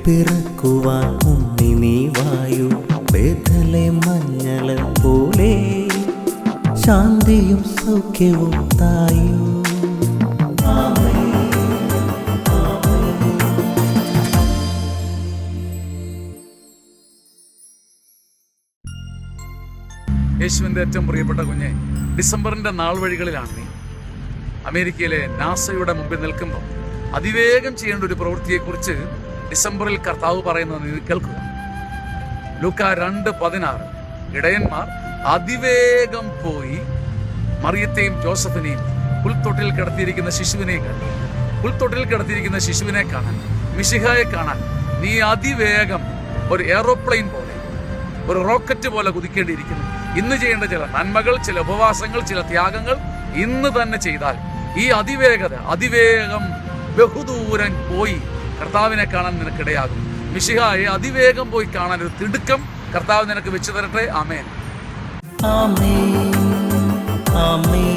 പിറക്കുവാൻ ഉണ്ണി നീ വായു. ബേഥലേം മഞ്ഞൾ പോലെ ശാന്തിയും സൗഖ്യവും തായു. യേശുവിൻ്റെ ഏറ്റവും പ്രിയപ്പെട്ട കുഞ്ഞെ, ഡിസംബറിൻ്റെ നാൾ വഴികളിലാണ് നീ. അമേരിക്കയിലെ നാസയുടെ മുമ്പിൽ നിൽക്കുമ്പോൾ അതിവേഗം ചെയ്യേണ്ട ഒരു പ്രവൃത്തിയെക്കുറിച്ച് ഡിസംബറിൽ കർത്താവ് പറയുന്നത് നീ കേൾക്കുക. ലൂക്ക 2:16 ഇടയന്മാർ അതിവേഗം പോയി മറിയത്തെയും ജോസഫിനെയും പുൽത്തൊട്ടിൽ കിടത്തിയിരിക്കുന്ന ശിശുവിനെ കാണാൻ, മിശിഹായെ കാണാൻ നീ അതിവേഗം ഒരു എയറോപ്ലെയിൻ പോലെ, ഒരു റോക്കറ്റ് പോലെ കുതിക്കേണ്ടിയിരിക്കുന്നു. ഇന്ന് ചെയ്യേണ്ട ചില നന്മകൾ, ചില ഉപവാസങ്ങൾ, ചില ത്യാഗങ്ങൾ ഇന്ന് തന്നെ ചെയ്താൽ ഈ അതിവേഗം ബഹുദൂരം പോയി കർത്താവിനെ കാണാൻ നിനക്കിടയാകും. മിശിഹായെ അതിവേഗം പോയി കാണാൻ ഒരു തിടുക്കം കർത്താവ് നിനക്ക് വെച്ചു തരട്ടെ. ആമേൻ. ആമേൻ. ആമേൻ.